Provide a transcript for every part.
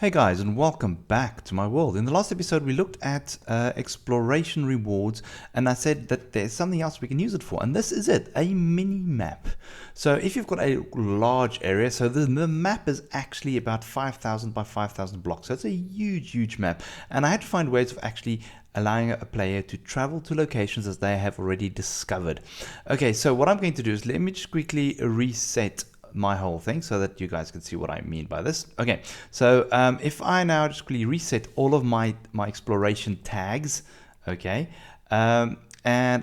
Hey guys, and welcome back to my world. In the last episode we looked at exploration rewards, and I said that there's something else we can use it for, and this is it, a mini map. So if you've got a large area, so the map is actually about 5,000 by 5,000 blocks, so it's a huge map, and I had to find ways of actually allowing a player to travel to locations as they have already discovered. Okay, so what I'm going to do is let me just quickly reset my whole thing so that you guys can see what I mean by this. Okay, so if I now just quickly reset all of my exploration tags, okay, and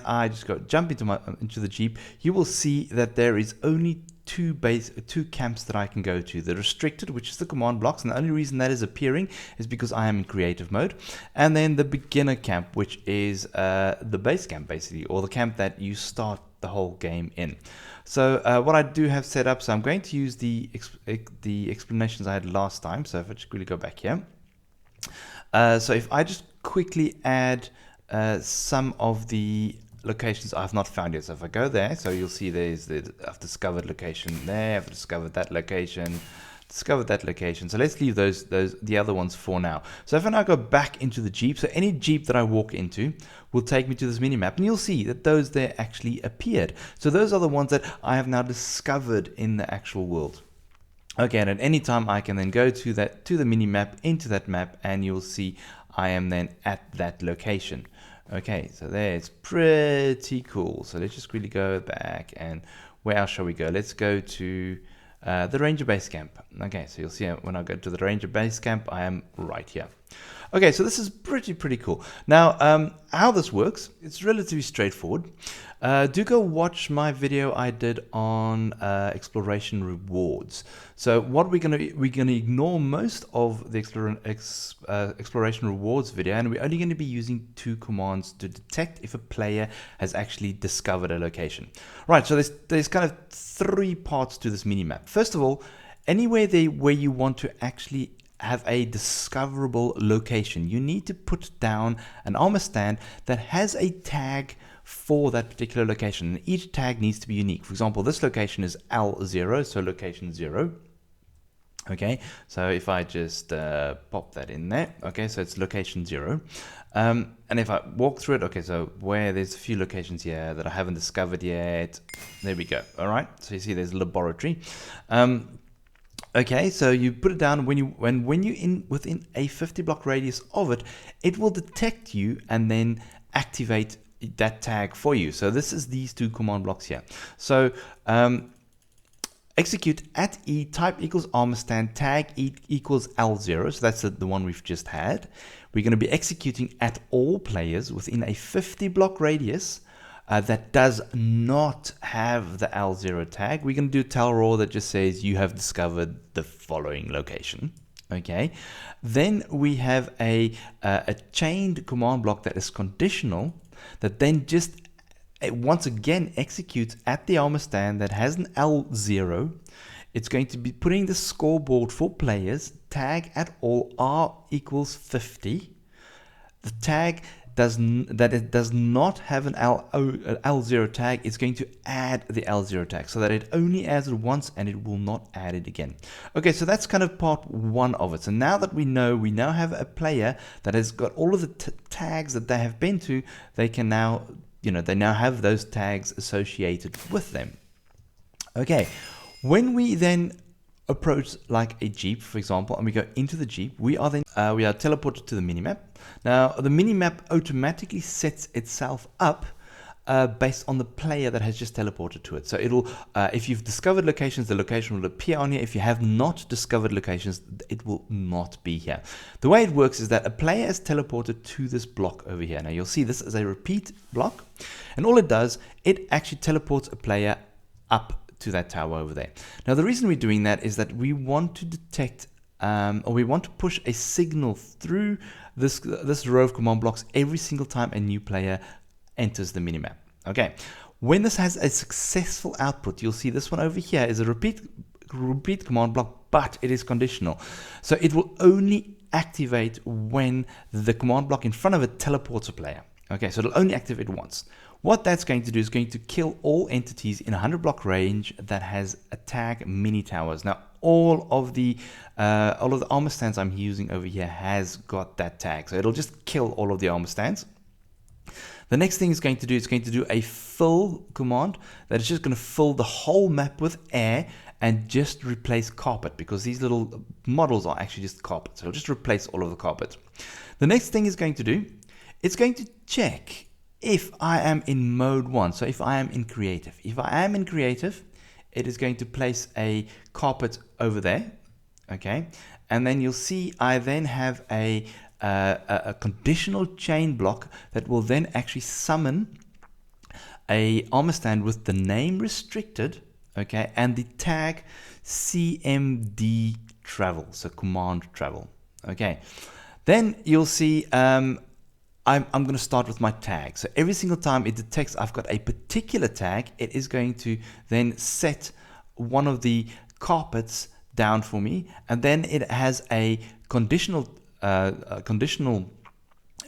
I just jump into the Jeep, you will see that there is only two camps that I can go to. The restricted, which is the command blocks, and the only reason that is appearing is because I am in creative mode, and then the beginner camp, which is the base camp basically, or the camp that you start the whole game in. So what I do have set up, so I'm going to use the explanations I had last time. So if I just quickly go back here, so if I just quickly add some of the locations I've not found yet. So if I go there, so you'll see I've discovered location there, I've discovered that location, So let's leave the other ones for now. So if I now go back into the Jeep, so any Jeep that I walk into will take me to this mini map, and you'll see that those there actually appeared. So those are the ones that I have now discovered in the actual world. Okay, and at any time I can then go to the mini map, into that map, and you'll see I am then at that location. Okay, so there, it's pretty cool. So let's just quickly go back, and where else shall we go? Let's go to the Ranger Base Camp. Okay, so you'll see when I go to the Ranger Base Camp, I am right here. Okay, so this is pretty cool. Now, how this works, it's relatively straightforward. Do go watch my video I did on exploration rewards. So what we're gonna ignore most of the exploration rewards video, and we're only going to be using two commands to detect if a player has actually discovered a location. Right, so there's kind of three parts to this mini map. First of all, anywhere where you want to actually have a discoverable location, you need to put down an ArmorStand that has a tag for that particular location, and each tag needs to be unique. For example, this location is L0, so location 0. Okay, so if I just pop that in there, okay, so it's location 0. And if I walk through it, okay, so where there's a few locations here that I haven't discovered yet, there we go. All right, so you see there's a laboratory. Okay, so you put it down. When you're within a 50 block radius of it, it will detect you and then activate that tag for you. So this is these two command blocks here. So execute at E type equals ArmorStand tag equals L0. So that's the one we've just had. We're going to be executing at all players within a 50 block radius that does not have the L0 tag. We're going to do tell raw that just says you have discovered the following location. Okay, then we have a chained command block that is conditional, that then just once again executes at the ArmorStand that has an L0. It's going to be putting the scoreboard for players, tag at all R equals 50. The tag it does not have an L0 tag, it's going to add the L0 tag so that it only adds it once and it will not add it again. Okay, so that's kind of part one of it. So now that we now have a player that has got all of the tags that they have been to, they can now, they now have those tags associated with them. Okay, when we then approach like a Jeep, for example, and we go into the Jeep, we are teleported to the minimap. Now the minimap automatically sets itself up based on the player that has just teleported to it. So it'll if you've discovered locations, the location will appear on here. If you have not discovered locations, it will not be here. The way it works is that a player is teleported to this block over here. Now you'll see this is a repeat block, and all it does, it actually teleports a player up to that tower over there. Now the reason we're doing that is that we want to detect or we want to push a signal through this row of command blocks every single time a new player enters the minimap. Okay, when this has a successful output, you'll see this one over here is a repeat command block, but it is conditional. So it will only activate when the command block in front of it teleports a player. Okay, so it'll only activate once. What that's going to do is going to kill all entities in 100 block range that has a tag minitowers. Now, all of the armor stands I'm using over here has got that tag. So it'll just kill all of the armor stands. The next thing it's going to do, it's going to do a fill command that is just going to fill the whole map with air and just replace carpet, because these little models are actually just carpet. So it'll just replace all of the carpet. The next thing it's going to do, it's going to check if I am in mode 1. So if I am in creative. If I am in creative, it is going to place a carpet over there. Okay. And then you'll see I then have a conditional chain block that will then actually summon a ArmorStand with the name restricted, okay, and the tag cmdtravel, so command travel. Okay, then you'll see I'm going to start with my tag. So every single time it detects I've got a particular tag, it is going to then set one of the carpets down for me, and then it has a conditional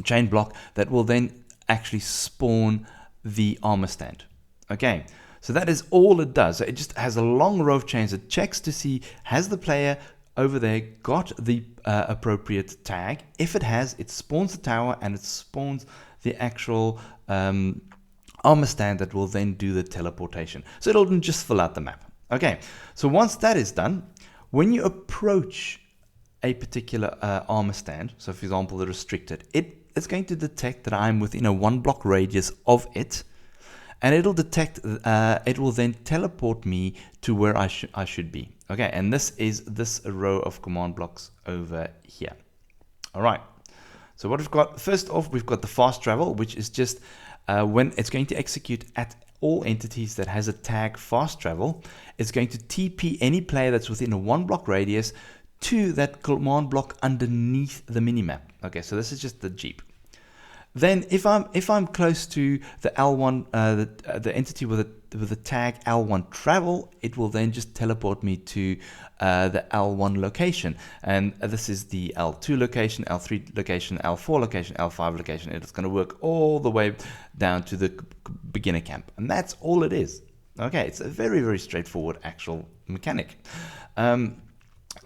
chain block that will then actually spawn the ArmorStand. Okay, so that is all it does. So it just has a long row of chains. It checks to see, has the player over there got the appropriate tag? If it has, it spawns the tower and it spawns the actual ArmorStand that will then do the teleportation. So it'll just fill out the map. Okay, so once that is done, when you approach a particular ArmorStand, so for example the restricted, it's going to detect that I'm within a 1 block radius of it, and it'll detect, it will then teleport me to where I should be. Okay, and this is this row of command blocks over here. All right, so what we've got, first off, we've got the fastTravel, which is just when it's going to execute at all entities that has a tag fastTravel, it's going to TP any player that's within a 1 block radius to that command block underneath the minimap. Okay, so this is just the Jeep. Then if I'm close to the L1, the entity with the tag L1 travel, it will then just teleport me to the L1 location, and this is the L2 location, L3 location, L4 location, L5 location. It's going to work all the way down to the beginner camp, and that's all it is. Okay, it's a very, very straightforward actual mechanic.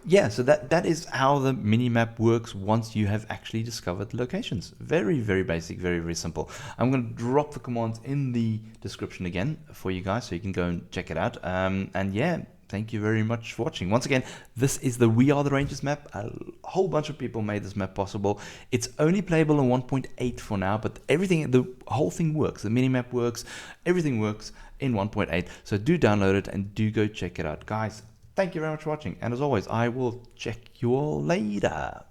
Yeah, so that is how the minimap works once you have actually discovered locations. Very, very basic, very, very simple. I'm going to drop the commands in the description again for you guys so you can go and check it out. And yeah, thank you very much for watching. Once again, this is the We Are the Rangers map. A whole bunch of people made this map possible. It's only playable in 1.8 for now, but everything, the whole thing works. The minimap works, everything works in 1.8. So do download it and do go check it out. Guys, thank you very much for watching, and as always, I will check you all later.